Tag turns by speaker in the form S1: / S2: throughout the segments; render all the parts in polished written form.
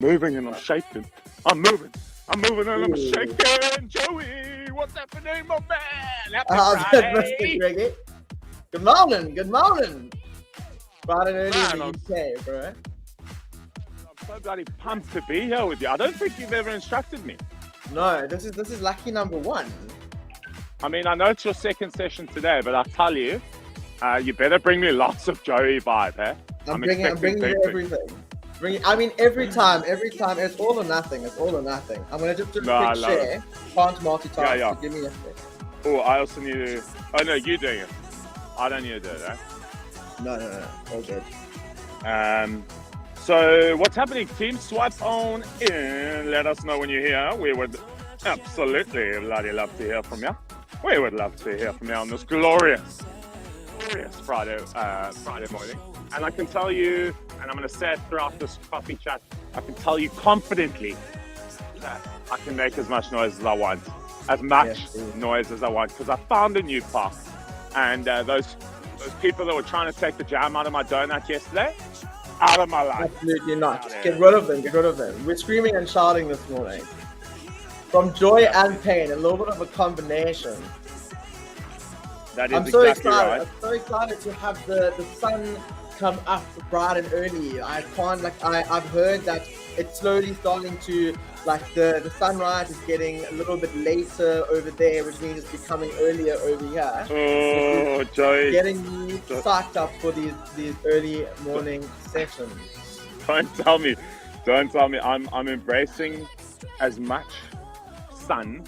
S1: moving and I'm shaking. I'm moving and I'm
S2: Ooh.
S1: shaking. Joey, what's happening, my man? Happy
S2: Mr.
S1: Friday.
S2: Greggy. Good morning. Bright and early
S1: Man,
S2: in the UK, bro.
S1: I'm so bloody pumped to be here with you. I don't think you've ever instructed me.
S2: No, this is lucky number one.
S1: I mean, I know it's your second session today, but I tell you, you better bring me lots of Joey vibe, eh?
S2: I'm bringing you everything. Every time, it's all or nothing. I'm gonna just do a quick share. Can't multitask.
S1: Yeah.
S2: So give me a sec.
S1: Oh, I also need to. Oh no, you doing it. I don't need to do it, eh?
S2: No. All good.
S1: So what's happening, team? Swipe on in. Let us know when you're here. We would absolutely bloody love to hear from you. We would love to hear from you on this glorious Friday morning. And I can tell you, and I'm going to say it throughout this coffee chat, I can tell you confidently that I can make as much noise as I want. As much noise as I want. Because I found a new park. And those people that were trying to take the jam out of my donut yesterday, out of my life.
S2: Absolutely not. Just get rid of them. We're screaming and shouting this morning. From joy and pain, a little bit of a combination.
S1: That is
S2: I'm so
S1: exactly
S2: excited.
S1: right.
S2: I'm so excited to have the sun come up bright and early. I've heard that it's slowly starting to, the sunrise is getting a little bit later over there, which means it's becoming earlier over here.
S1: Oh, Joey.
S2: Getting me psyched up for these early morning sessions.
S1: Don't tell me. I'm embracing as much sun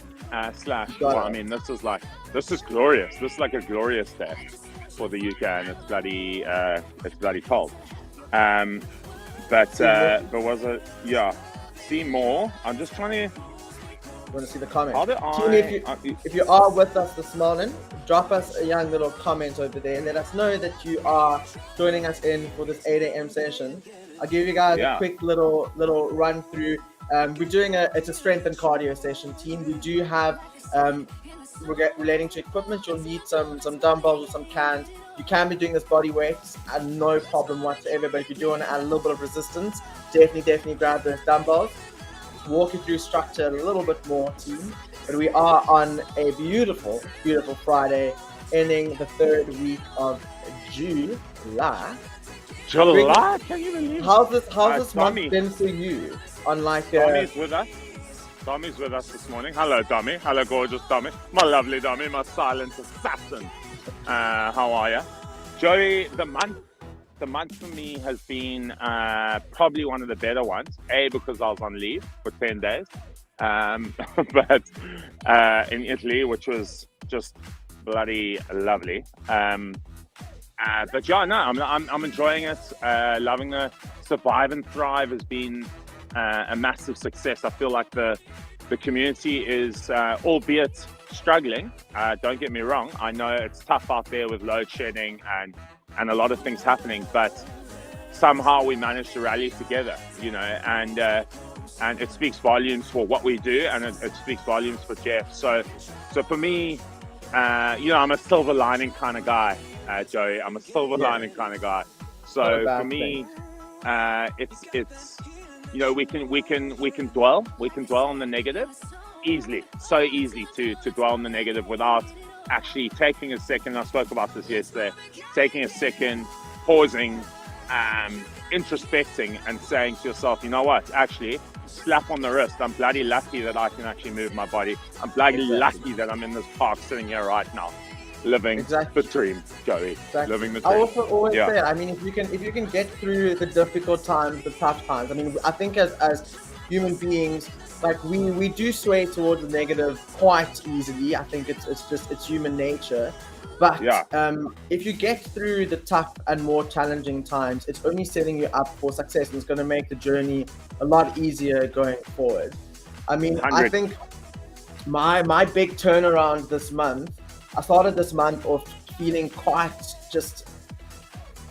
S1: this is glorious. This is like a glorious day for the UK, and it's bloody cold. But was it? Yeah. See more. I'm just trying to.
S2: Want to see the comments? If you are with us this morning, drop us a young little comment over there and let us know that you are joining us in for this 8 a.m. session. I'll give you guys a quick little run through. We're doing it's a strength and cardio session, team. We do have relating to equipment. You'll need some dumbbells or some cans. You can be doing this body weights and no problem whatsoever. But if you do want to add a little bit of resistance, definitely grab those dumbbells. Walk you through structure a little bit more, team. But we are on a beautiful Friday, ending the third week of July.
S1: Can you believe?
S2: How's this month been for you?
S1: Tommy's with us. Tommy's with us this morning. Hello, Tommy. Hello, gorgeous Tommy. My lovely Tommy, my silent assassin. How are you? Joey, the month for me has been probably one of the better ones. Because I was on leave for 10 days. But in Italy, which was just bloody lovely. But yeah, no, I'm enjoying it. Loving the Survive and Thrive has been a massive success. I feel like the community is, albeit struggling. Don't get me wrong. I know it's tough out there with load shedding and a lot of things happening, but somehow we managed to rally together, and it speaks volumes for what we do, and it speaks volumes for Jeff. So for me, I'm a silver lining kind of guy, Joey. I'm a silver lining kind of guy. So for me, it's we can dwell on the negative easily, so easy to dwell on the negative without actually taking a second. I spoke about this yesterday. Taking a second, pausing, introspecting, and saying to yourself, you know what? Actually, slap on the wrist. I'm bloody lucky that I can actually move my body. I'm bloody lucky that I'm in this park sitting here right now, living the dream, Joey. Living the dream.
S2: I also always say, if you can get through the difficult times, the tough times. I think as human beings, we do sway towards the negative quite easily. I think it's human nature. But if you get through the tough and more challenging times, it's only setting you up for success, and it's going to make the journey a lot easier going forward. 100. I think my big turnaround this month, I started this month off feeling quite just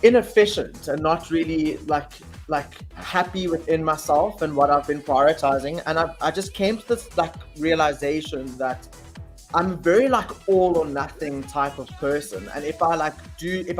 S2: inefficient and not really like happy within myself and what I've been prioritizing. And I just came to this realization that I'm very like all or nothing type of person, and if I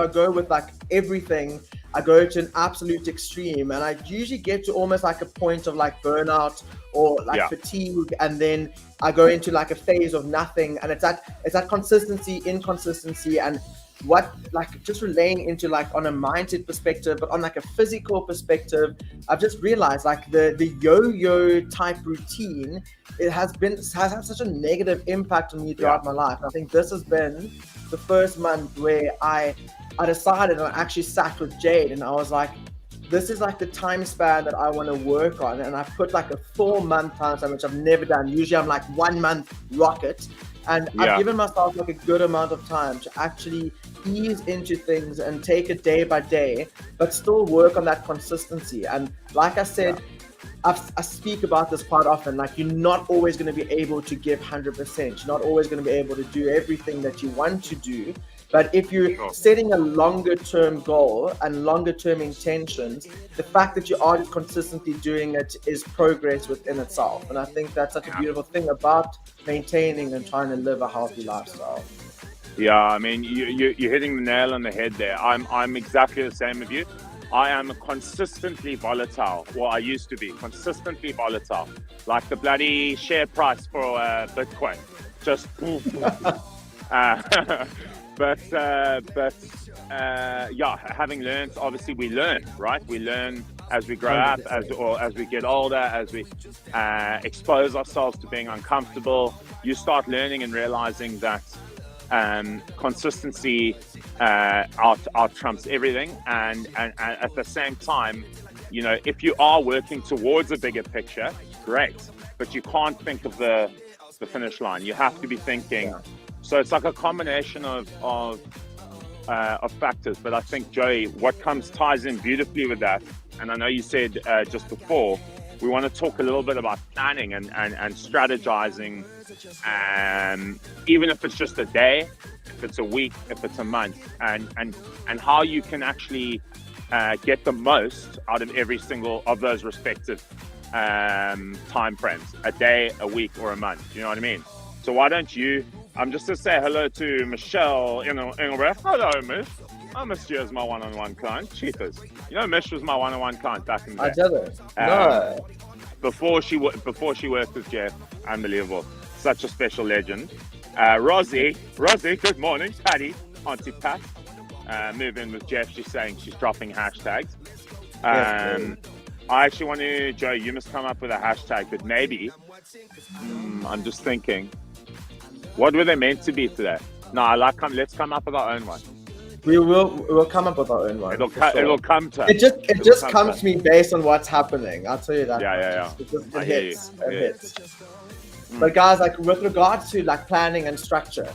S2: go with like everything, I go to an absolute extreme, and I usually get to almost like a point of like burnout or like fatigue, and then I go into like a phase of nothing, and it's that consistency, inconsistency, and what like just relaying into like on a mindset perspective, but on like a physical perspective, I've just realized like the yo-yo type routine, it has had such a negative impact on me throughout my life. I think this has been the first month where I decided, and I actually sat with Jade, and I was like, this is like the time span that I want to work on, and I put like a 4-month time span, which I've never done. Usually I'm like 1 month rocket, and I've given myself like a good amount of time to actually ease into things and take it day by day, but still work on that consistency. And like I said, I speak about this quite often, like you're not always going to be able to give 100%. You're not always going to be able to do everything that you want to do. But if you're setting a longer term goal and longer term intentions, the fact that you are just consistently doing it is progress within itself. And I think that's such a beautiful thing about maintaining and trying to live a healthy lifestyle.
S1: Yeah, I mean, you're hitting the nail on the head there. I'm exactly the same with you. I am consistently volatile. Well, I used to be consistently volatile, like the bloody share price for Bitcoin, just having learned, obviously we learn, right? We learn as we grow up, as we get older, as we expose ourselves to being uncomfortable. You start learning and realizing that consistency out trumps everything, and at the same time, you know, if you are working towards a bigger picture, great, but you can't think of the finish line. You have to be thinking. So it's like a combination of factors. But I think, Joey, what ties in beautifully with that, and I know you said just before, we want to talk a little bit about planning and strategizing, even if it's just a day, if it's a week, if it's a month, and how you can actually get the most out of every single of those respective time frames, a day, a week, or a month. You know what I mean? So why don't you, I'm just to say hello to Michelle Engelbrecht. Hello, Mish. I missed you as my one-on-one client. Cheapers. You know, Mish was my one-on-one client back in the day.
S2: I did it. No.
S1: Before she worked with Jeff. Unbelievable. Such a special legend. Rosie, good morning. Patty, Auntie Pat. Move in with Jeff. She's saying she's dropping hashtags. I actually want to, Joe, you must come up with a hashtag, but maybe, I'm just thinking, what were they meant to be today? No, let's come up with our own one.
S2: We'll come up with our own one.
S1: It'll come to.
S2: It just comes to me based on what's happening. I'll tell you that.
S1: Yeah.
S2: It hits. But guys, like with regards to like planning and structure,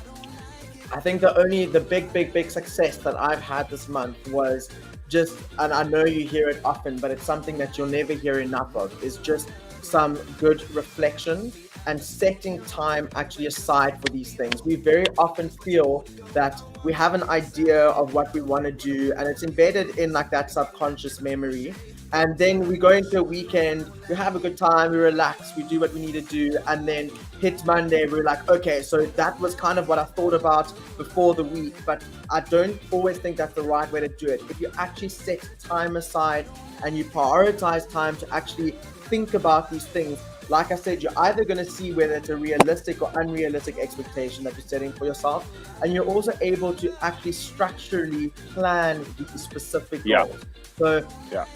S2: I think the big success that I've had this month was just, and I know you hear it often, but it's something that you'll never hear enough of, is just some good reflection and setting time actually aside for these things. We very often feel that we have an idea of what we want to do, and it's embedded in like that subconscious memory. And then we go into a weekend, we have a good time, we relax, we do what we need to do, and then hit Monday, we're like, okay, so that was kind of what I thought about before the week, but I don't always think that's the right way to do it. If you actually set time aside and you prioritize time to actually think about these things, like I said, you're either going to see whether it's a realistic or unrealistic expectation that you're setting for yourself, and you're also able to actually structurally plan the specific goals. So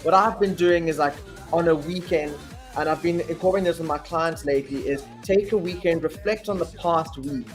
S2: what I've been doing is like on a weekend, and I've been incorporating this with my clients lately, is take a weekend, reflect on the past week.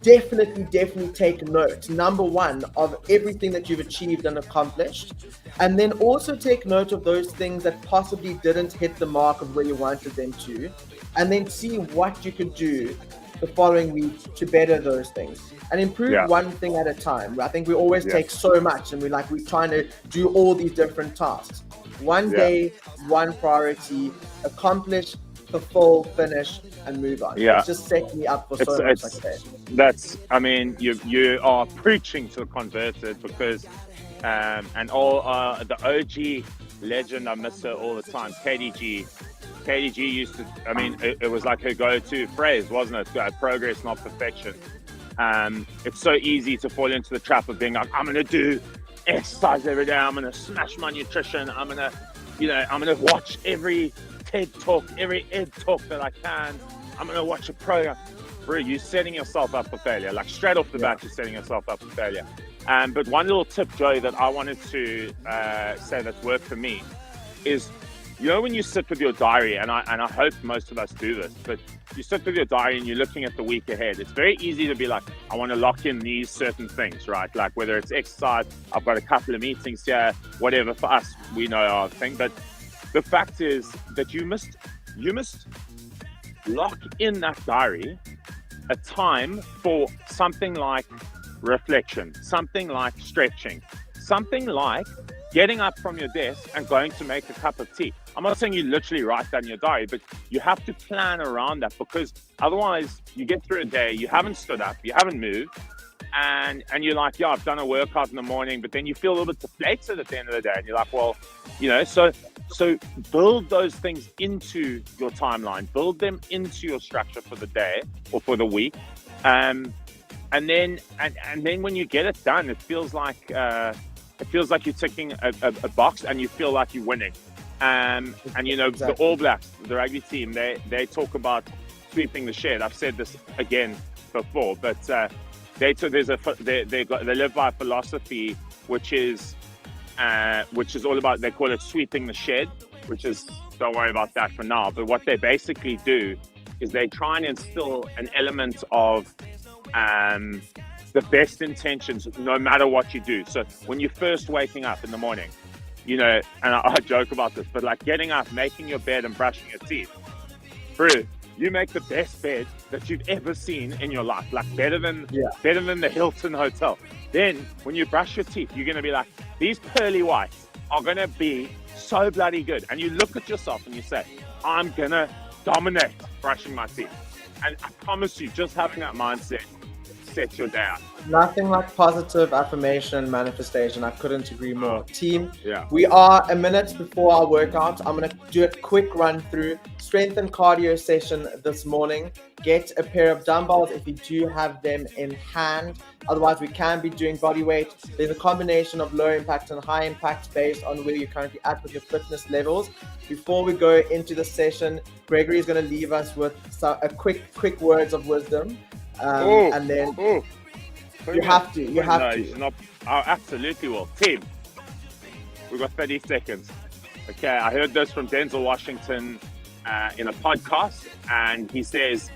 S2: Definitely take note, number one, of everything that you've achieved and accomplished, and then also take note of those things that possibly didn't hit the mark of where you wanted them to, and then see what you can do the following week to better those things and improve one thing at a time. I think we always take so much, and we're trying to do all these different tasks. One day, one priority, accomplish, fulfill, finish, and move on. It's just set me up for so much success.
S1: I mean, you are preaching to the converted, because and all the OG legend, I miss her all the time, KDG, KDG used to, I mean, it was like her go-to phrase, wasn't it? Progress, not perfection. It's so easy to fall into the trap of being like, I'm going to do exercise every day. I'm going to smash my nutrition. I'm going to watch every TED talk, every ED talk that I can. I'm going to watch a program. Bro, you're setting yourself up for failure. Like straight off the bat, you're setting yourself up for failure. But one little tip, Joey, that I wanted to say that's worked for me is, when you sit with your diary, and I hope most of us do this, but you sit with your diary and you're looking at the week ahead, it's very easy to be like, I want to lock in these certain things, right? Like whether it's exercise, I've got a couple of meetings here, whatever. For us, we know our thing. But the fact is that you must lock in that diary a time for something like reflection, something like stretching, something like getting up from your desk and going to make a cup of tea. I'm not saying you literally write that in your diary, but you have to plan around that, because otherwise you get through a day, you haven't stood up, you haven't moved, and you're like, yeah, I've done a workout in the morning, but then you feel a little bit deflated at the end of the day, and you're like, well, so build those things into your timeline, build them into your structure for the day or for the week, and then when you get it done, it feels like you're ticking a box, and you feel like you're winning. Exactly. The All Blacks, the rugby team, they talk about sweeping the shed. I've said this again before, but they live by a philosophy which is all about, they call it sweeping the shed, which is, don't worry about that for now. But what they basically do is they try and instill an element of the best intentions no matter what you do. So when you're first waking up in the morning, and I joke about this, but like getting up, making your bed and brushing your teeth, bro, you make the best bed that you've ever seen in your life, like better than the Hilton Hotel. Then when you brush your teeth, you're going to be like, these pearly whites are going to be so bloody good. And you look at yourself and you say, I'm going to dominate brushing my teeth. And I promise you, just having that mindset sets your day out.
S2: Nothing like positive affirmation and manifestation. I couldn't agree more. Team, we are a minute before our workout. I'm going to do a quick run through. Strength and cardio session this morning. Get a pair of dumbbells if you do have them in hand. Otherwise, we can be doing body weight. There's a combination of low impact and high impact based on where you're currently at with your fitness levels. Before we go into the session, Gregory is going to leave us with a quick words of wisdom. And then you have to.
S1: I absolutely will. Team, we've got 30 seconds. Okay, I heard this from Denzel Washington in a podcast, and he says,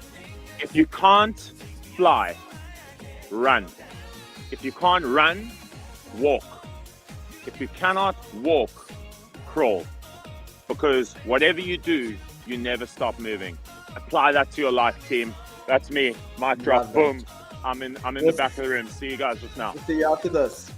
S1: if you can't fly, run. If you can't run, walk. If you cannot walk, crawl. Because whatever you do, you never stop moving. Apply that to your life, team. That's me. Mic drop. Boom. I'm in the back of the room. See you guys just now.
S2: See you after this.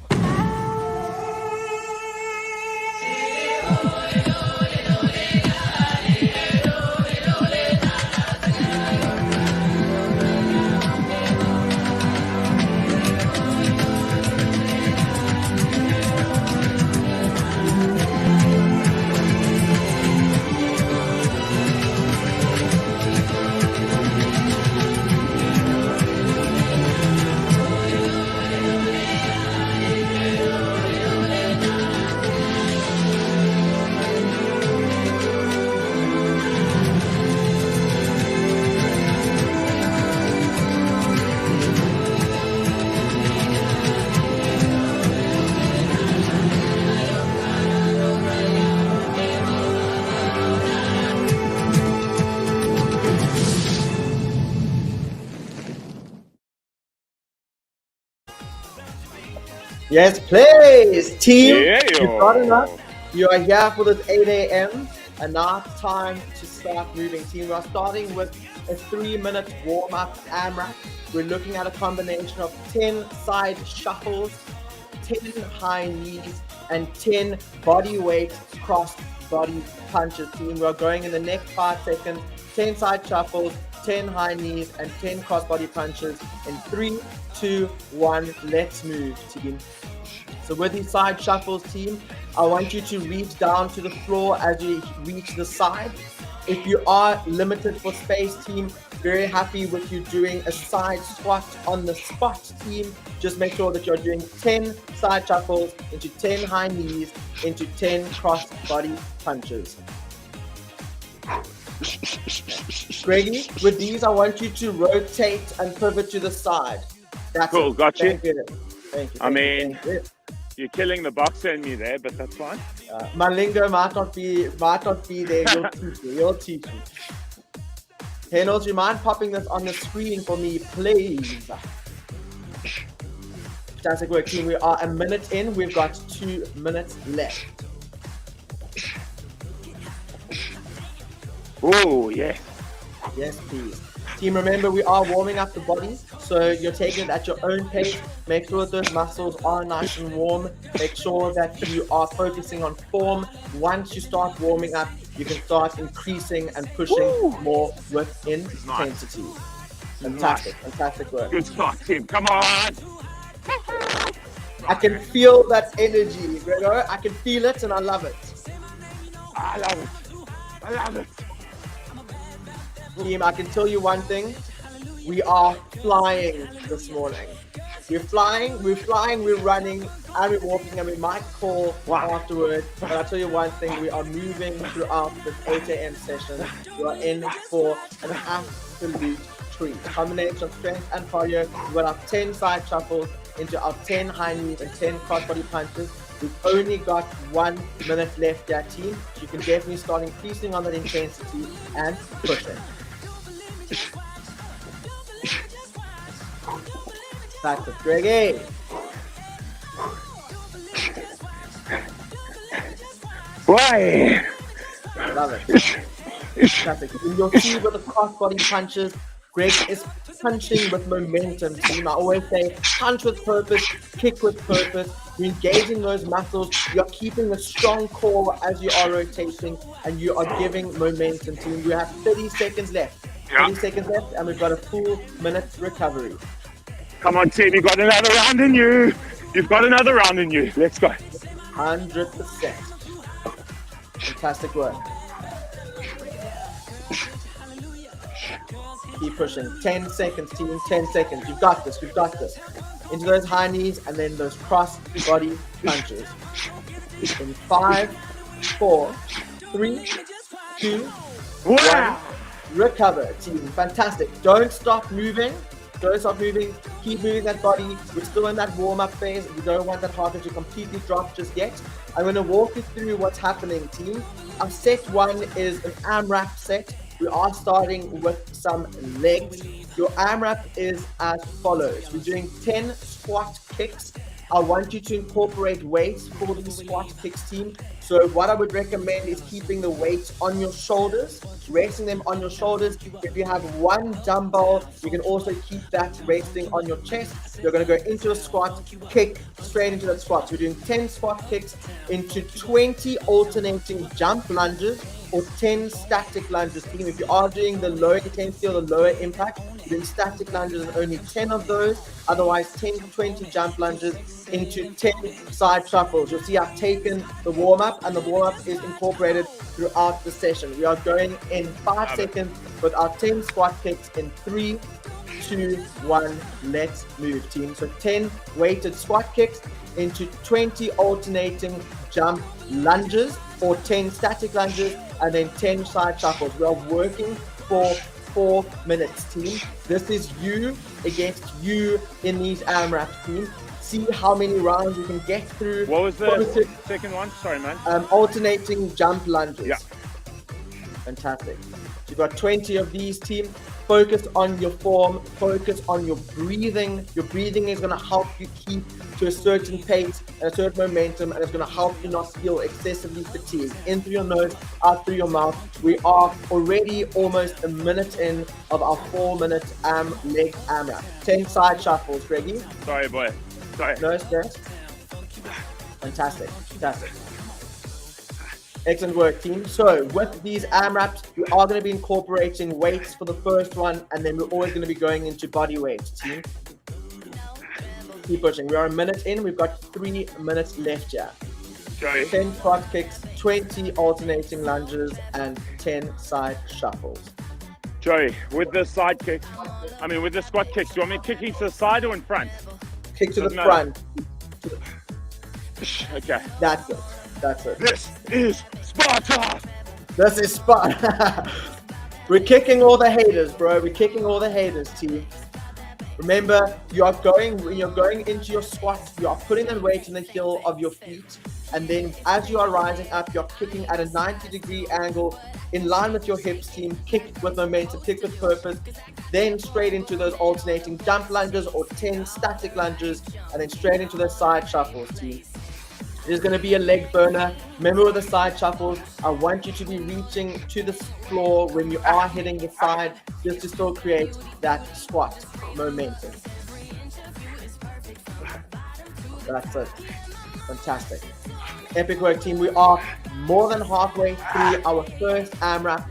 S2: Yes, please, team. You're starting up. You are here for this 8 a.m. and now it's time to start moving. Team, we are starting with a 3-minute warm-up AMRAP. We're looking at a combination of 10 side shuffles, 10 high knees, and 10 body weight cross body punches. Team, we are going in the next 5 seconds. 10 side shuffles, 10 high knees, and 10 cross body punches in 3, 2, 1. Let's move, team. So with these side shuffles, team, I want you to reach down to the floor as you reach the side. If you are limited for space, team, very happy with you doing a side squat on the spot, team. Just make sure that you're doing 10 side shuffles into 10 high knees into 10 cross body punches. Greggy, with these, I want you to rotate and pivot to the side. That's
S1: cool,
S2: it.
S1: got you.
S2: Thank you.
S1: I mean, you're killing the boxer in me there, but that's fine.
S2: My lingo might not be there. You'll teach me. Hey, Nils, you mind popping this on the screen for me, please? Fantastic work, team. We are a minute in. We've got 2 minutes left.
S1: Oh, yes.
S2: Yes, please. Team, remember, we are warming up the body, so you're taking it at your own pace. Make sure that those muscles are nice and warm. Make sure that you are focusing on form. Once you start warming up, you can start increasing and pushing more with intensity. Nice. Fantastic work.
S1: Good start, team. Come on!
S2: I can feel that energy, Gregor. I can feel it and I love it.
S1: I love it.
S2: Team, I can tell you one thing. We are flying this morning. We're flying, we're running, and we're walking, and we might call afterwards. But I'll tell you one thing, we are moving throughout this 8 a.m. session. We are in for an absolute treat. Combination of strength and cardio. We've got our 10 side shuffles into our 10 high knees and 10 cross body punches. We've only got 1 minute left there, team. So you can definitely start increasing on that intensity and pushing. That's it, Greggy.
S1: Why?
S2: Love it. Fantastic. You'll see with the cross body punches, Greg is punching with momentum, team. I always say punch with purpose, kick with purpose. You're engaging those muscles. You're keeping a strong core as you are rotating, and you are giving momentum, team. We have 30 seconds left. 30 seconds left, and we've got a full minute recovery.
S1: Come on, team. You've got another round in you. Let's go.
S2: 100%. Fantastic work. Keep pushing. 10 seconds, team. 10 seconds. You've got this. Into those high knees and then those cross body punches. In 5, 4, 3, 2, 1. Recover, team. Fantastic. Don't stop moving. Keep moving that body. We're still in that warm-up phase. We don't want that heart rate to completely drop just yet. I'm going to walk you through what's happening, team. Our set 1 is an AMRAP set. We are starting with some legs. Your AMRAP is as follows. We're doing 10 squat kicks. I want you to incorporate weights for the squat kicks, team. So what I would recommend is keeping the weights on your shoulders, resting them on your shoulders. If you have 1 dumbbell, you can also keep that resting on your chest. You're going to go into a squat, kick straight into that squat. So we're doing 10 squat kicks into 20 alternating jump lunges or 10 static lunges, team. If you are doing the lower intensity or the lower impact, you're doing static lunges and only 10 of those. Otherwise, 10 to 20 jump lunges into 10 side shuffles. You'll see I've taken the warm-up, and the warm-up is incorporated throughout the session. We are going in 5 seconds with our 10 squat kicks in 3, 2, 1. Let's move, team. So 10 weighted squat kicks into 20 alternating jump lunges or 10 static lunges and then 10 side shuffles. We are working for 4 minutes, team. This is you against you in these AMRAPs, team. See how many rounds you can get through.
S1: What was the second one? Sorry, man.
S2: Alternating jump lunges.
S1: Yeah.
S2: Fantastic. So you've got 20 of these, team. Focus on your form. Focus on your breathing. Your breathing is going to help you keep to a certain pace and a certain momentum, and it's going to help you not feel excessively fatigued. In through your nose, out through your mouth. We are already almost a minute in of our 4-minute leg AMRAP. 10 side shuffles, Greggy.
S1: Sorry, boy. Sorry.
S2: No stress. Fantastic. Excellent work, team. So with these AMRAPs, we are going to be incorporating weights for the first one, and then we're always going to be going into body weight, team. Keep pushing. We are a minute in. We've got 3 minutes left here.
S1: Joey.
S2: 10 quad kicks, 20 alternating lunges, and 10 side shuffles.
S1: Joey, with the squat kicks, do you want me kicking to the side or in front?
S2: Kick to the front.
S1: Okay.
S2: That's it.
S1: This is Sparta!
S2: This is Sparta. We're kicking all the haters, bro. We're kicking all the haters, team. Remember, when you're going into your squat, you are putting the weight in the heel of your feet. And then as you are rising up, you're kicking at a 90-degree angle in line with your hips, team. Kick with momentum, kick with purpose. Then straight into those alternating jump lunges or 10 static lunges. And then straight into the side shuffles, team. There's going to be a leg burner. Remember with the side shuffles, I want you to be reaching to the floor when you are hitting the side, just to still create that squat momentum. That's it. Fantastic. Epic work, team. We are more than halfway through our first AMRAP.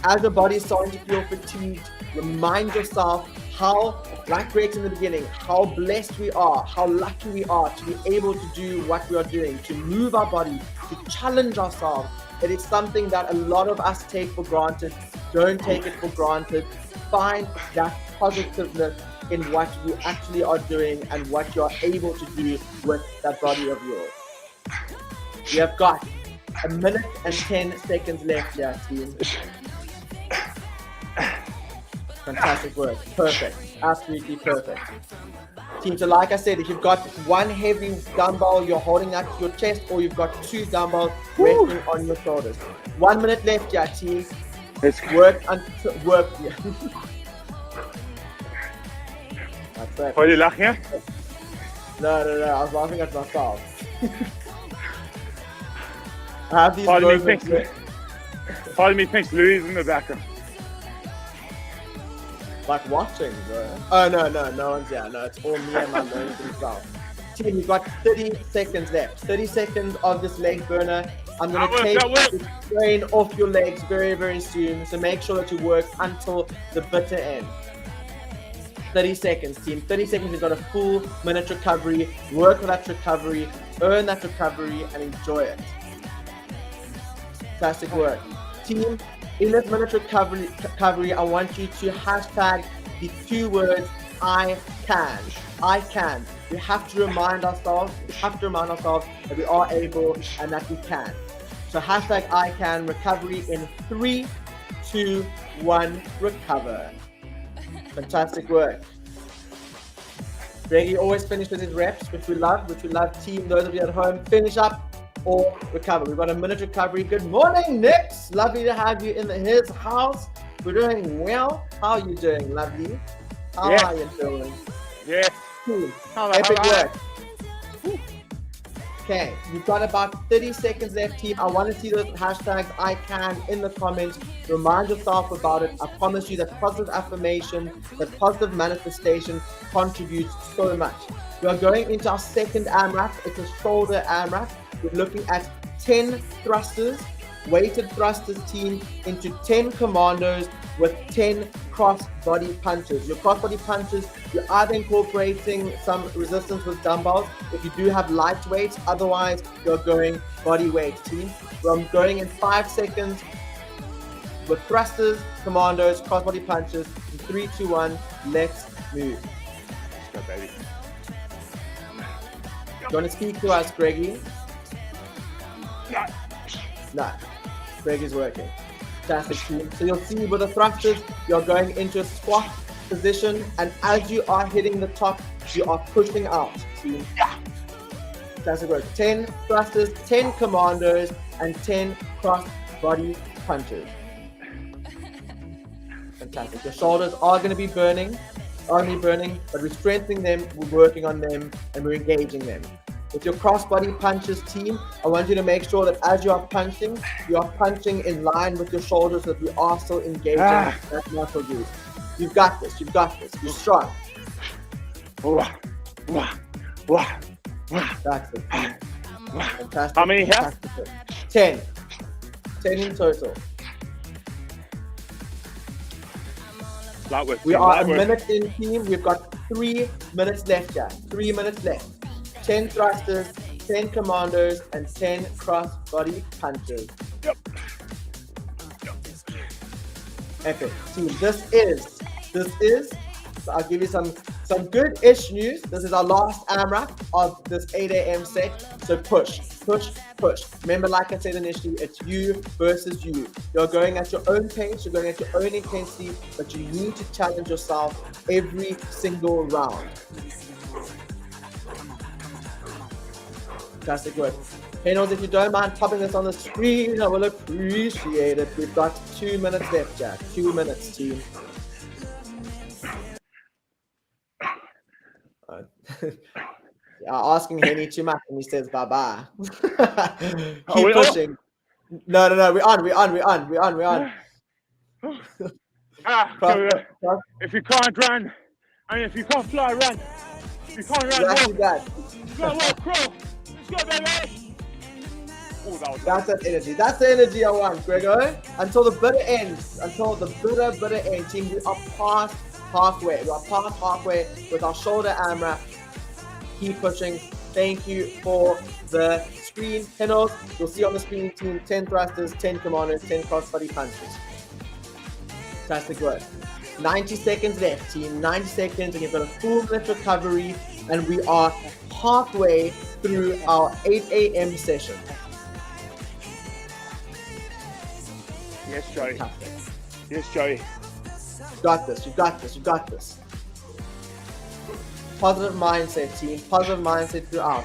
S2: As your body is starting to feel fatigued, remind yourself how, like Greg in the beginning, how blessed we are, how lucky we are to be able to do what we are doing, to move our body, to challenge ourselves. It is something that a lot of us take for granted. Don't take it for granted. Find that positiveness in what you actually are doing and what you are able to do with that body of yours. We have got 1 minute and 10 seconds left here, team. Fantastic work. Perfect. Absolutely perfect. Team, so like I said, if you've got one heavy dumbbell you're holding up to your chest, or you've got 2 dumbbells resting on your shoulders. 1 minute left, yeah, team. Work until work. Yeah. That's it.
S1: Are you laughing?
S2: No. I was laughing at myself. I have these moments.
S1: Pardon me, thanks. Louis in the background.
S2: Like watching, bro. Oh, no one's here. No, it's all me and my learning himself. Team, you've got 30 seconds left. 30 seconds of this leg burner. I'm going to take the strain off your legs very, very soon. So make sure that you work until the bitter end. 30 seconds, team. 30 seconds, you've got a full minute recovery. Work with that recovery. Earn that recovery and enjoy it. Fantastic work. Team, in this minute recovery, I want you to hashtag the 2 words, I can. I can. We have to remind ourselves that we are able and that we can. So hashtag I can recovery in 3, 2, 1, recover. Fantastic work. Greggy always finishes his reps, which we love. Team, those of you at home, finish up or recover. We've got a minute recovery. Good morning, Nix. Lovely to have you in his house. We're doing well. How are you doing, lovely? How are you doing?
S1: Yeah.
S2: Cool. Epic work. Okay, you've got about 30 seconds left, team. I want to see those hashtags I can in the comments. Remind yourself about it. I promise you that positive affirmation, that positive manifestation contributes so much. We are going into our second AMRAP. It's a shoulder AMRAP. We're looking at 10 thrusters, weighted thrusters, team, into 10 commandos with 10 cross body punches. Your cross body punches, you're either incorporating some resistance with dumbbells if you do have light weights, otherwise you're going body weight, team. So I'm going in 5 seconds with thrusters, commandos, cross body punches. In 3, 2, 1, let's move.
S1: Let's go, baby.
S2: Do you want to speak to us, Greggy? No. Greg is working. Fantastic, team. So you'll see with the thrusters, you're going into a squat position, and as you are hitting the top, you are pushing out, team. Fantastic work. 10 thrusters, 10 commandos, and 10 cross body punches. Fantastic. Your shoulders are going to be burning, but we're strengthening them, we're working on them, and we're engaging them. With your cross-body punches, team, I want you to make sure that as you are punching in line with your shoulders, so that we are still engaging that muscle group. You've got this. You're strong. That's it. Fantastic.
S1: How many here?
S2: 10. 10 in total. We are a minute in, team. We've got 3 minutes left here. 3 minutes left. 10 thrusters, 10 commandos, and 10 cross body punches.
S1: Yep.
S2: Epic. Team, this is, so I'll give you some good-ish news. This is our last AMRAP of this 8 a.m. set. So push. Remember, like I said initially, it's you versus you. You're going at your own pace, you're going at your own intensity, but you need to challenge yourself every single round. Fantastic work. Hey, Nose, if you don't mind popping this on the screen, I will appreciate it. We've got 2 minutes left, Jack. 2 minutes, team. Asking Henny too much and he says bye-bye. Keep pushing. No, we're on.
S1: If you can't run, if you can't fly, run. If you can't run, walk. Crow. Let's go, baby.
S2: That's that energy. That's the energy I want, Gregor. Until the bitter ends. Until the bitter end. Team, we are past halfway. We are past halfway with our shoulder AMRAP. Keep pushing. Thank you for the screen. Henos, you'll see on the screen, team, 10 thrusters, 10 commandos, 10 cross-body punches. Fantastic work. 90 seconds left, team. 90 seconds, and you've got a full minute recovery, and we are halfway through our 8 a.m. session.
S1: Yes, Joey. Fantastic. Yes, Joey.
S2: You got this. Positive mindset, team. Positive mindset throughout.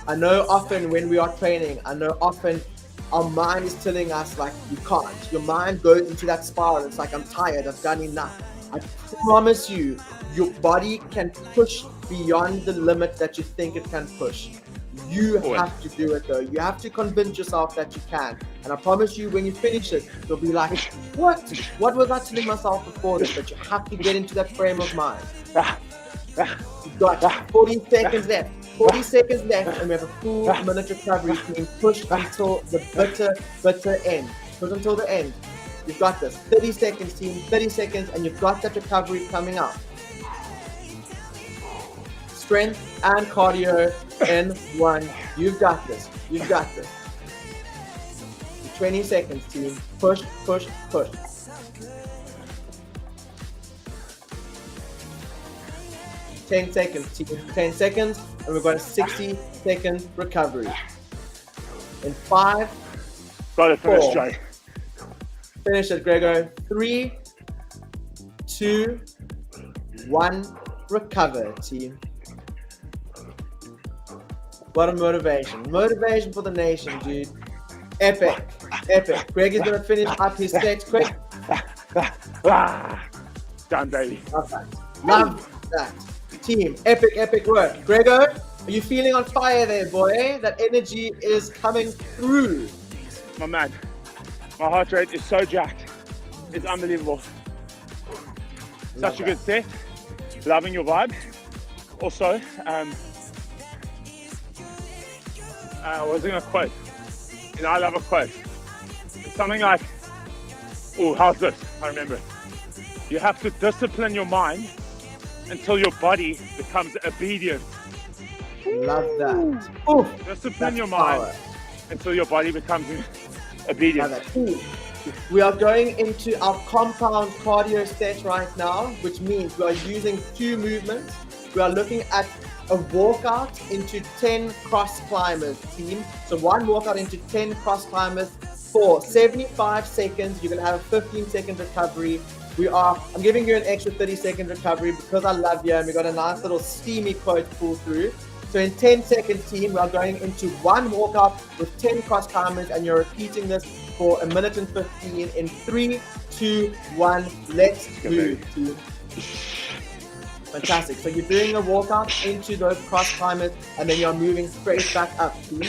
S2: I know often when we are training, our mind is telling us like, you can't. Your mind goes into that spiral. It's like, I'm tired. I've done enough. I promise you, your body can push beyond the limit that you think it can push. You have to do it though. You have to convince yourself that you can. And I promise you, when you finish it, you'll be like, what was I telling myself before this? But you have to get into that frame of mind. You've got 40 seconds left. 40 seconds left, and we have a full minute recovery. Team, push until the bitter end. Push until the end. You've got this. 30 seconds, team. 30 seconds, and you've got that recovery coming up. Strength and cardio in one. You've got this. 20 seconds, team. Push. 10 seconds, team. 10 seconds, and we've got a 60-second recovery. In 5,
S1: got to finish, Jay.
S2: Finish it, Gregor. 3, 2, 1. Recover, team. What a motivation. Motivation for the nation, dude. Epic. Greg is going to finish up his set quick.
S1: Done, baby.
S2: Love that. Team, epic work. Gregor, are you feeling on fire there, boy? That energy is coming through.
S1: My man, my heart rate is so jacked. It's unbelievable. Such a good set. Loving your vibe. Also, I was going to quote. I love a quote. It's something like, how's this? I remember it. You have to discipline your mind until your body becomes obedient.
S2: Love that.
S1: Discipline your mind until your body becomes obedient.
S2: We are going into our compound cardio set right now, which means we are using 2 movements. We are looking at a walkout into 10 cross climbers, team. So 1 walkout into 10 cross climbers for 75 seconds. You're going to have a 15-second recovery. I'm giving you an extra 30-second recovery because I love you, and we got a nice little steamy quote pull through. So in 10 seconds, team, we are going into 1 walkout with 10 cross climbers, and you're repeating this for 1 minute and 15 in 3, 2, 1. Let's move, team. Fantastic. So you're doing a walkout into those cross climbers, and then you're moving straight back up, team.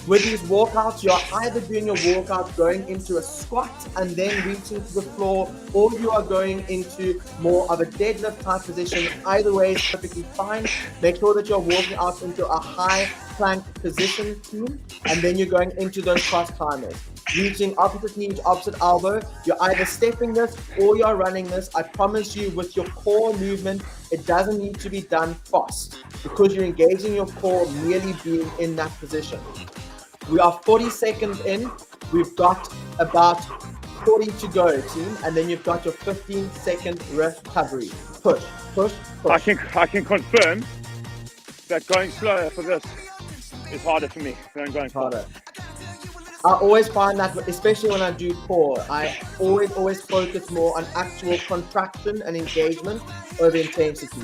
S2: With these walkouts, you're either doing a walkout going into a squat and then reaching to the floor, or you are going into more of a deadlift type position. Either way is perfectly fine. Make sure that you're walking out into a high plank position, team, and then you're going into those cross climbers. reaching opposite knee to opposite elbow. You're either stepping this or you're running this. I promise you, with your core movement, it doesn't need to be done fast because you're engaging your core merely being in that position. We are 40 seconds in. We've got about 40 to go, team, and then you've got your 15-second recovery. Push, push, push.
S1: I can confirm that going slower for this is harder for me than going
S2: harder. I always find that, especially when I do core, I always focus more on actual contraction and engagement over intensity.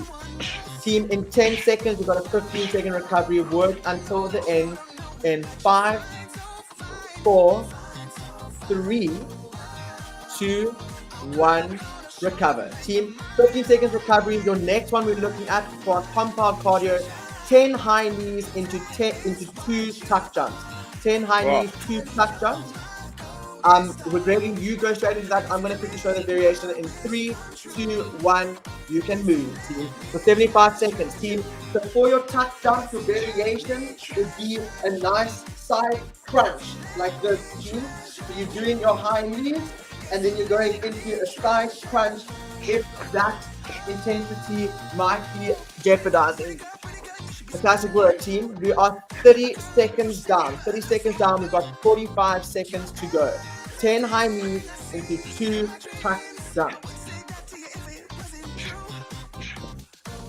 S2: Team, in 10 seconds, we've got a 15-second recovery. Work until the end in 5, 4, 3, 2, 1, recover. Team, 15 seconds recovery. Your next one we're looking at for compound cardio, 10 high knees into 2 tuck jumps. 10 high knees, 2 tuck jumps. With Gregory, you go straight into that. I'm going to quickly show the variation in 3, 2, 1. You can move, team. For 75 seconds, team. So for your tuck jump, your variation would be a nice side crunch like this, team. So you're doing your high knees, and then you're going into a side crunch if that intensity might be jeopardizing. Fantastic work, team. We are 30 seconds down. 30 seconds down. We've got 45 seconds to go. 10 high knees into 2 tuck jumps.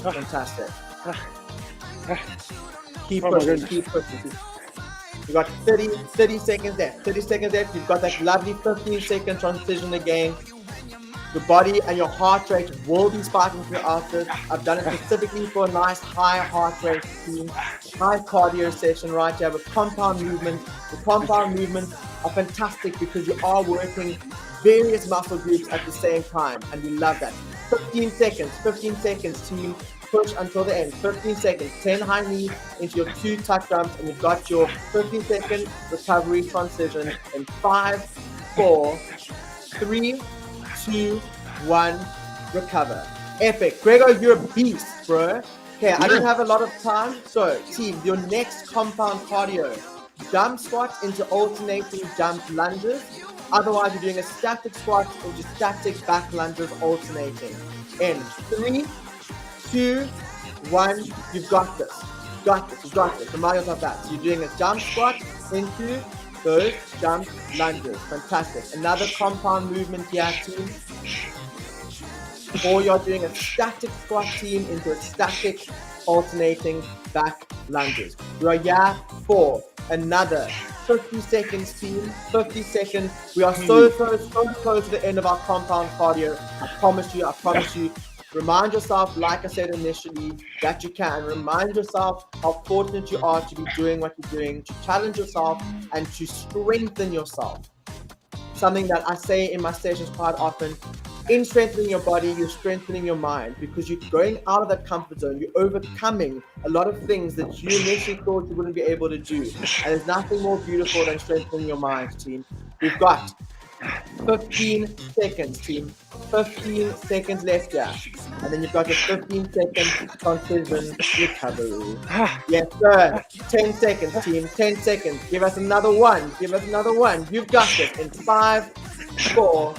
S2: Fantastic. Keep pushing, keep pushing. We've got 30 seconds left. 30 seconds left. You've got that lovely 15-second transition again. Your body and your heart rate will be spiking throughout this. I've done it specifically for a nice high heart rate team, high cardio session right here with compound movements. The compound movements are fantastic because you are working various muscle groups at the same time, and we love that. 15 seconds, team. Push until the end. 15 seconds. 10 high knees into your 2 tuck jumps, and you've got your 15-second recovery transition in 5, 4, 3, 2, 1, recover. Epic. Gregor, you're a beast, bro. Okay, I don't have a lot of time. So, team, your next compound cardio. Jump squat into alternating jump lunges. Otherwise, you're doing a static squat into static back lunges alternating. In 3, 2, 1, you've got this. You've got this. Remind yourself that. So you're doing a jump squat into those jump lunges. Fantastic. Another compound movement here, team. Or you're doing a static squat, team, into a static alternating back lunges. We are here for another 50 seconds, team. 50 seconds. We are so close to the end of our compound cardio. I promise you. Remind yourself, like I said initially, that you can. Remind yourself how fortunate you are to be doing what you're doing, to challenge yourself and to strengthen yourself. Something that I say in my sessions quite often, in strengthening your body, you're strengthening your mind because you're going out of that comfort zone. You're overcoming a lot of things that you initially thought you wouldn't be able to do. And there's nothing more beautiful than strengthening your mind, team. We've got 15 seconds, team. 15 seconds left here. And then you've got your 15-second transition recovery. Yes, sir. 10 seconds, team. 10 seconds. Give us another one. You've got this in 5, 4,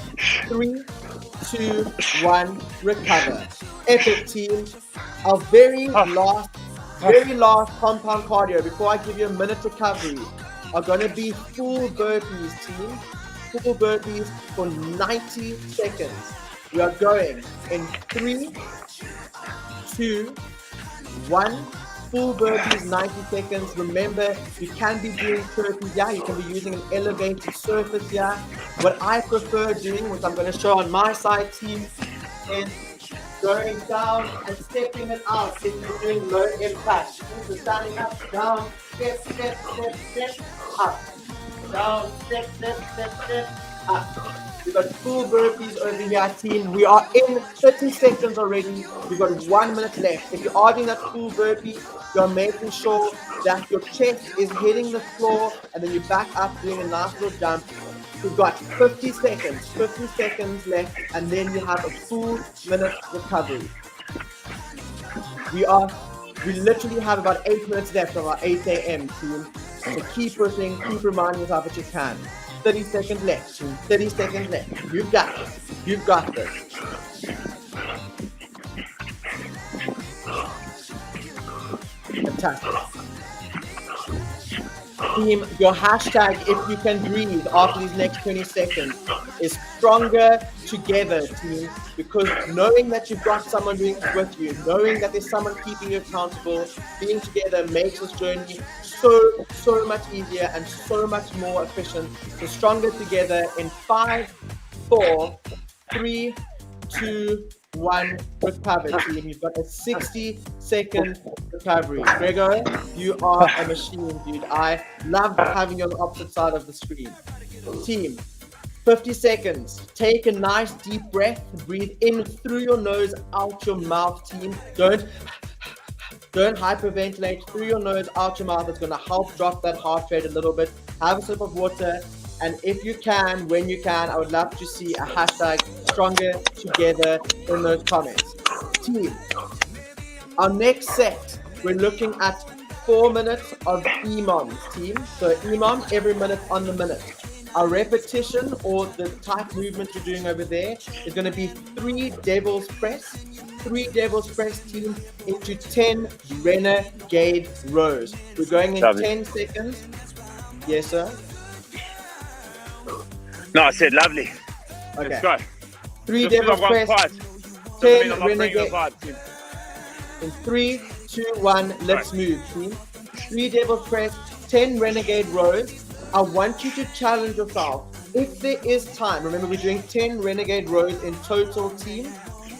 S2: 3, 2, 1. Recover. Epic, team. Our very last compound cardio before I give you a minute recovery are going to be full burpees, team. Full burpees for 90 seconds. We are going in 3, 2, 1. Full burpees, 90 seconds. Remember, you can be doing burpees here. You can be using an elevated surface here. What I prefer doing, which I'm going to show on my side, team, is going down and stepping it out if you're doing low impact. So standing up, down, step, up. Down, step, up. We've got full burpees over here, team. We are in 30 seconds already. We've got 1 minute left. If you are doing that full burpee, you're making sure that your chest is hitting the floor and then you back up doing a nice little jump. We've got 50 seconds left, and then you have a full minute recovery. We literally have about 8 minutes left of our 8 a.m. team. So keep pushing, keep reminding yourself that you can. 30 seconds left, team. 30 seconds left. You've got this. You've got this. Fantastic. Team, your hashtag, if you can breathe after these next 20 seconds, is stronger together, team. Because knowing that you've got someone doing this with you, knowing that there's someone keeping you accountable, being together makes this journey so much easier and so much more efficient. So stronger together in 5, 4, 3, 2, 1, recover, team. You've got a 60-second recovery. Gregor, you are a machine, dude. I love having you on the opposite side of the screen. Team, 50 seconds. Take a nice deep breath. Breathe in through your nose, out your mouth, team. Don't hyperventilate through your nose, out your mouth. It's going to help drop that heart rate a little bit. Have a sip of water. And if you can, when you can, I would love to see a hashtag stronger together in those comments. Team, our next set, we're looking at 4 minutes of EMOMs, team. So EMOM, every minute on the minute. Our repetition, or the type movement you're doing over there, is going to be 3 devil's press. 3 devil's press, team, into 10 renegade rows. We're going in 10 seconds. Yes, sir.
S1: No, I said lovely.
S2: Okay.
S1: Let's go.
S2: 3 devil's press, 10 renegade. In 3, 2, 1, let's move, team. 3 devil's press, 10 renegade rows. I want you to challenge yourself. If there is time, remember we're doing 10 renegade rows in total, team.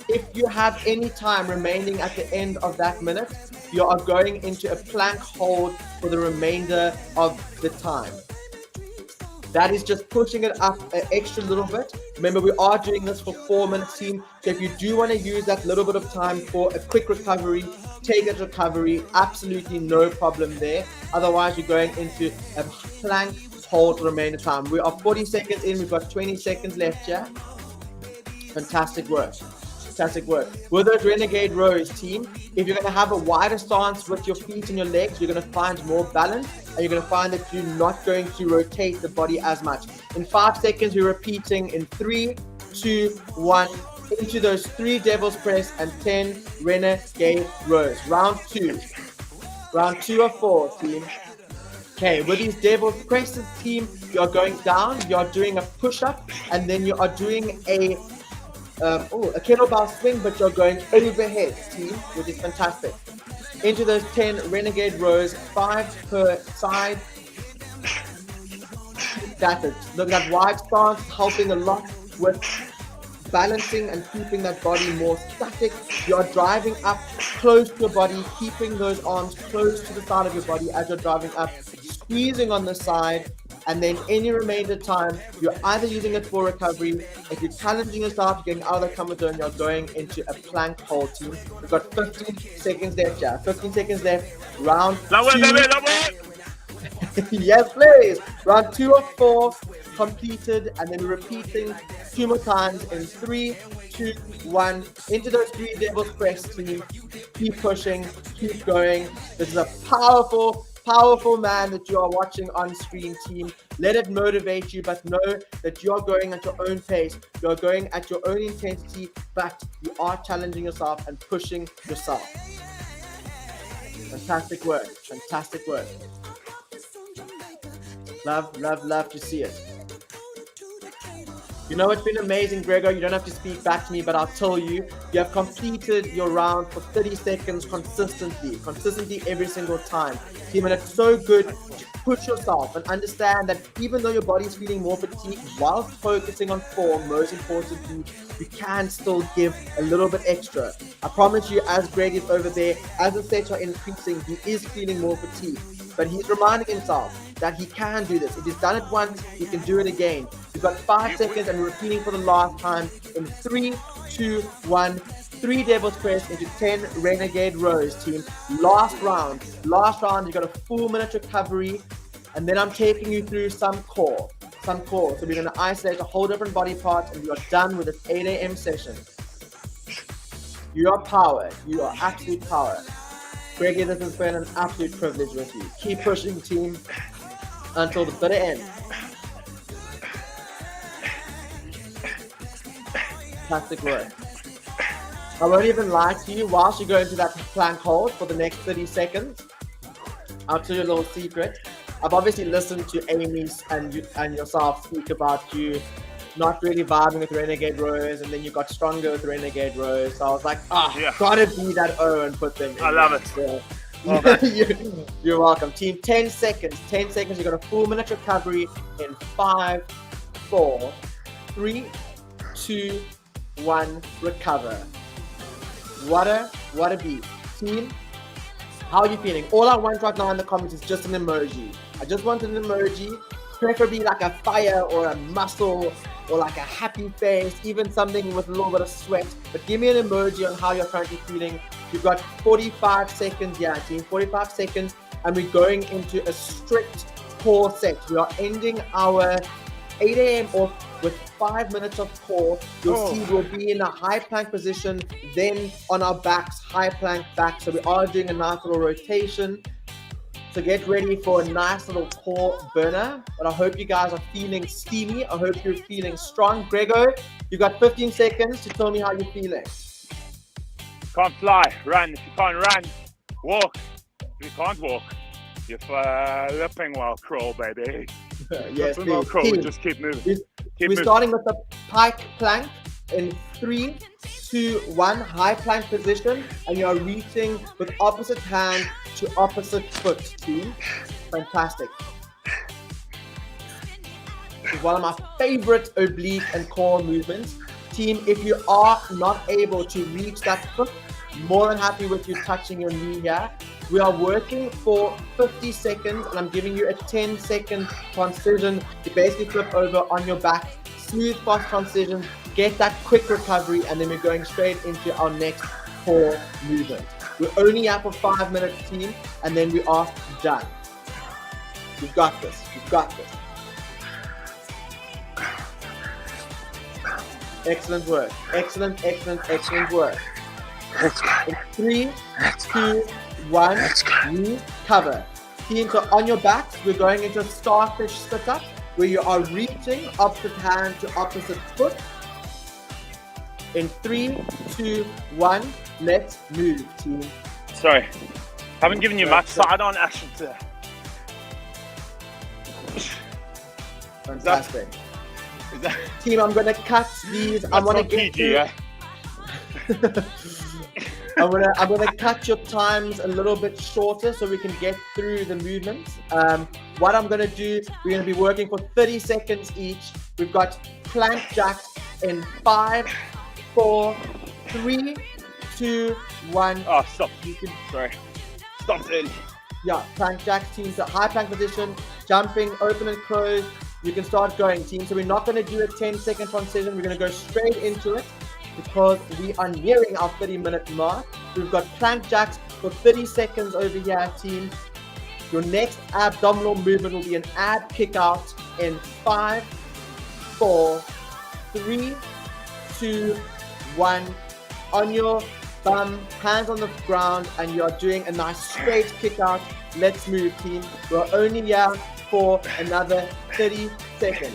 S2: If you have any time remaining at the end of that minute, you are going into a plank hold for the remainder of the time. That is just pushing it up an extra little bit. Remember, we are doing this for 4 minutes, team. So if you do want to use that little bit of time for a quick recovery, take that recovery, absolutely no problem there. Otherwise, you're going into a plank hold for the remainder time. We are 40 seconds in. We've got 20 seconds left here. Fantastic work. Fantastic work. With those renegade rows, team, if you're going to have a wider stance with your feet and your legs, you're going to find more balance, and you're going to find that you're not going to rotate the body as much. In 5 seconds, we're repeating in 3, 2, 1, into those 3 devil's press and 10 renegade rows. Round 2. Round 2 of 4, team. Okay, with these devil's presses, team, you're going down, you're doing a push-up, and then you are doing a kettlebell swing, but you're going overhead, team, which is fantastic. Into those 10 renegade rows, 5 per side. That's it. Look at that wide stance, helping a lot with balancing and keeping that body more static. You're driving up close to your body, keeping those arms close to the side of your body as you're driving up, squeezing on the side. And then any remainder time, you're either using it for recovery. If you're challenging yourself, you're getting out of the comfort zone, you're going into a plank hold, team. We've got 15 seconds left, yeah. 15 seconds left. Round 2. Yes, please. Round 2 of 4 completed, and then we're repeating 2 more times in 3, 2, 1. Into those 3 devil's press, team. Keep pushing, keep going. This is a powerful man that you are watching on screen, team. Let it motivate you, but know that you're going at your own pace. You're going at your own intensity, but you are challenging yourself and pushing yourself. Fantastic work. Fantastic work. Love to see it. You know, it's been amazing, Gregor. You don't have to speak back to me, but I'll tell you, you have completed your round for 30 seconds consistently every single time. Team, and it's so good to push yourself and understand that even though your body's feeling more fatigued, whilst focusing on form, most importantly, you can still give a little bit extra. I promise you, as Greg is over there, as the sets are increasing, he is feeling more fatigued. But he's reminding himself that he can do this. If he's done it once, he can do it again. We've got 5 seconds and we're repeating for the last time in 3, 2, 1. 3 devil's press into 10 renegade rows, team. Last round, you've got a full minute recovery, and then I'm taking you through some core. So we're going to isolate a whole different body part, and we are done with this 8 a.m. session. You are power. You are absolute power. Greggy, this has been an absolute privilege with you. Keep pushing, team, until the bitter end. Fantastic work. I won't even lie to you, whilst you go into that plank hold for the next 30 seconds, I'll tell you a little secret. I've obviously listened to Amy and yourself speak about you not really vibing with Renegade rows, and then you got stronger with Renegade rows. So I was like, gotta be that O and put them in.
S1: I love it.
S2: So,
S1: Okay.
S2: you're welcome. Team, 10 seconds. 10 seconds. You got a full minute recovery in 5, 4, 3, 2, 1. Recover. What a beat. Team, how are you feeling? All I want right now in the comments is just an emoji. I just want an emoji, preferably like a fire or a muscle or like a happy face, even something with a little bit of sweat. But give me an emoji on how you're currently feeling. You've got 45 seconds, yeah, team, 45 seconds, and we're going into a strict core set. We are ending our 8 a.m. off with 5 minutes of core. You'll see we'll be in a high plank position, then on our backs, high plank back. So we are doing a nice little rotation. So get ready for a nice little core burner. But I hope you guys are feeling steamy. I hope you're feeling strong. Grego, you got 15 seconds to tell me how you're feeling.
S1: Can't fly, run. If you can't run, walk. If you can't walk, you're flipping well crawl, baby.
S2: Yes,
S1: flipping well crawl. Just keep moving.
S2: We're starting with the pike plank in 3, 2, 1, high plank position, and you're reaching with opposite hand to opposite foot, team. Fantastic. It's one of my favorite oblique and core movements. Team, if you are not able to reach that foot, more than happy with you touching your knee here. We are working for 50 seconds, and I'm giving you a 10-second transition to basically flip over on your back. Smooth, fast transition, get that quick recovery, and then we're going straight into our next core movement. We're only up for 5 minutes, team, and then we are done. You've got this. You've got this. Excellent work. Excellent, excellent, excellent work. In 3, 2, 1, recover. Team, so on your backs, we're going into a starfish sit-up where you are reaching opposite hand to opposite foot. In 3, 2, 1, let's move, team.
S1: Sorry, haven't given you much side-on action today.
S2: Fantastic. Team, I'm gonna cut these. I want to get
S1: PG, yeah?
S2: I'm gonna cut your times a little bit shorter so we can get through the movements. What I'm gonna do, we're gonna be working for 30 seconds each. We've got plank jacks in 5, 4, 3, 2, 1.
S1: Oh, stop. Sorry. Stop early.
S2: Yeah, plank jacks, team. So high plank position, jumping, open and close. You can start going, team. So we're not going to do a 10-second transition. We're going to go straight into it because we are nearing our 30-minute mark. We've got plank jacks for 30 seconds over here, team. Your next abdominal movement will be an ab kick out in 5, 4, 3, 2, 1. On your bum, hands on the ground, and you are doing a nice straight kick out. Let's move, team. We're only here for another 30 seconds.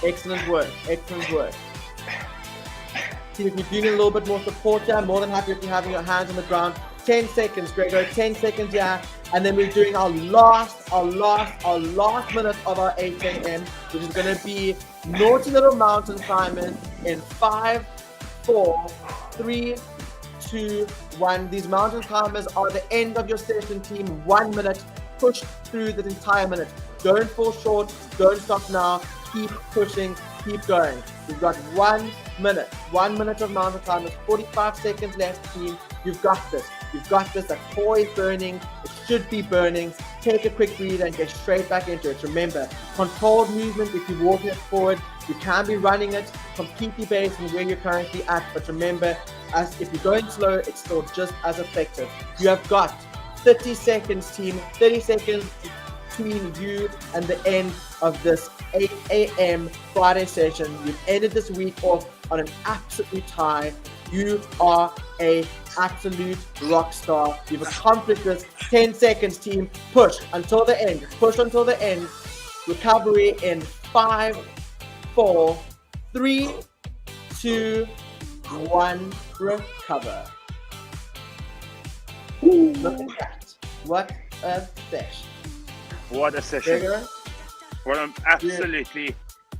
S2: Excellent work. Excellent work. Team, if you're doing a little bit more support here, more than happy if you're having your hands on the ground. 10 seconds, Gregor. 10 seconds here. And then we're doing our last minute of our 8 a.m., which is going to be naughty little mountain climbers in 5, 4, 3, 2, 1. These mountain climbers are the end of your session, team. 1 minute. Push through the entire minute. Don't fall short. Don't stop now. Keep pushing. Keep going. We've got 1 minute. 1 minute of mountain climbers. 45 seconds left, team. You've got this. You've got this. That core is burning. It should be burning. Take a quick breather and get straight back into it. Remember, controlled movement. If you're walking it forward, you can be running it completely based on where you're currently at. But remember, as if you're going slow, it's still just as effective. You have got 30 seconds, team. 30 seconds between you and the end of this 8 a.m. Friday session. You've ended this week off on an absolute high. You are a absolute rock star. You've accomplished this. 10 seconds, team. Push until the end. Push until the end. Recovery in 5, 4, 3, 2, 1, recover. Look at that. What a session.
S1: What a session.
S2: Gregor?
S1: What an absolutely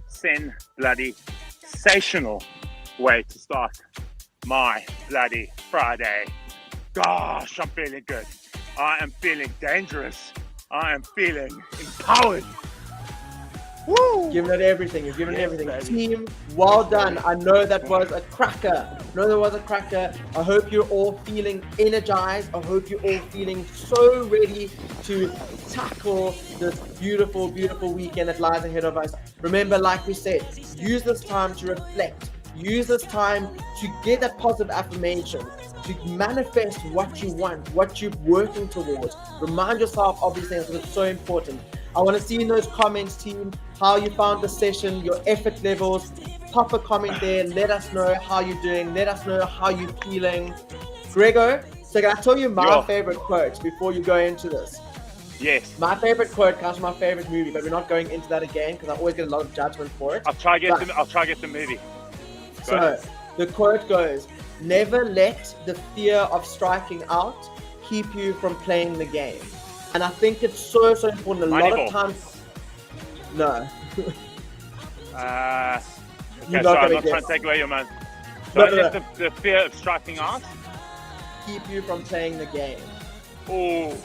S1: sensational way to start my bloody Friday. Gosh, I'm feeling good. I am feeling dangerous. I am feeling empowered. Woo!
S2: Giving it everything. You're giving it everything.
S1: Baby.
S2: Team, well done. I know that was a cracker. I hope you're all feeling energized. I hope you're all feeling so ready to tackle this beautiful, beautiful weekend that lies ahead of us. Remember, like we said, use this time to reflect. Use this time to get that positive affirmation, to manifest what you want, what you're working towards. Remind yourself of these things because it's so important. I want to see in those comments, team, how you found the session, your effort levels. Pop a comment there. Let us know how you're doing. Let us know how you're feeling. Gregor, so can I tell you my favorite quote before you go into this?
S1: Yes.
S2: My favorite quote comes from my favorite movie, but we're not going into that again because I always get a lot of judgment for it.
S1: I'll try to get the movie.
S2: So the quote goes, never let the fear of striking out keep you from playing the game. And I think it's so important. A lot of times, no.
S1: Okay, so I'm not trying to take away your man. Don't let the fear of striking out
S2: keep you from playing the game.
S1: Oh.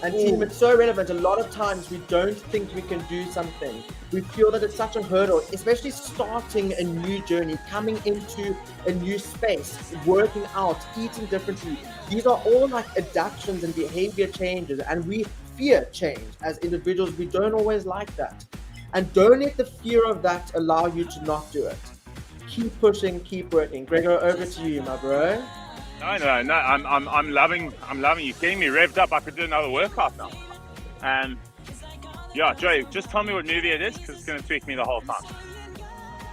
S2: And team, it's so relevant. A lot of times we don't think we can do something. We feel that it's such a hurdle, especially starting a new journey, coming into a new space, working out, eating differently. These are all like adaptations and behavior changes, and we fear change as individuals. We don't always like that. And don't let the fear of that allow you to not do it. Keep pushing, keep working. Gregor, over to you, my bro.
S1: No. I'm loving you. Getting me revved up. I could do another workout now. Yeah, Joey, just tell me what movie it is because it's going to tweak me the whole time.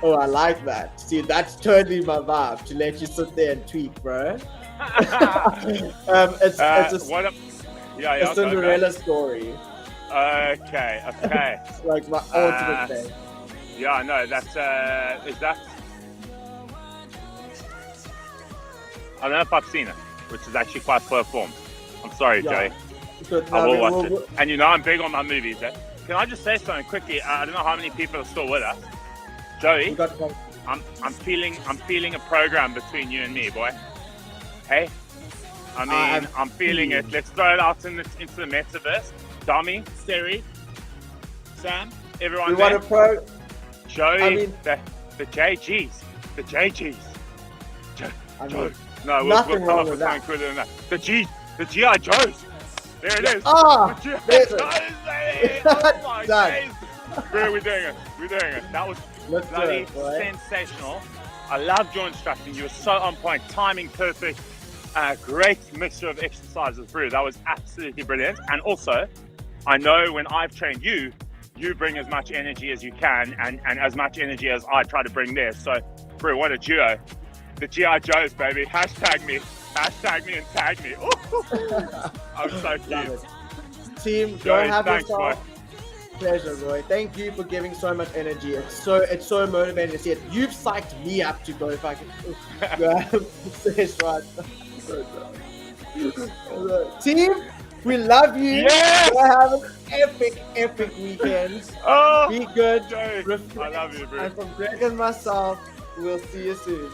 S2: Oh, I like that. See, that's totally my vibe to let you sit there and tweak, bro. It's a Cinderella story.
S1: Okay.
S2: Like my ultimate thing.
S1: Yeah, I know. That's is that? I don't know if I've seen it, which is actually quite performed. I'm sorry, Joey. I will watch it. And you know I'm big on my movies. Eh? Can I just say something quickly? I don't know how many people are still with us. Joey, I'm feeling a program between you and me, boy. Hey? I mean, I'm feeling it. Let's throw it out into the metaverse. Dami, Siri, Sam, everyone there. Joey, the JGs. The JGs. Joe. No, we'll come up with something cooler than that. The GI Joes. There it is.
S2: There's it.
S1: Oh my days. We're doing it. That was bloody sensational. I loved your instruction. You were so on point. Timing perfect. Great mixture of exercises, Brew. That was absolutely brilliant. And also, I know when I've trained you, you bring as much energy as you can and as much energy as I try to bring there. So, Brew, what a duo. The G.I. Joes, baby. Hashtag me and tag me. I'm so cute.
S2: Team, go have yourself. Pleasure, Roy. Thank you for giving so much energy. It's so motivating to see it. You've psyched me up to go if I can right. Team, we love you.
S1: Yes!
S2: Have an epic weekend.
S1: Oh,
S2: be good.
S1: Jay, I love you, bro.
S2: And from Greg and myself, we'll see you soon.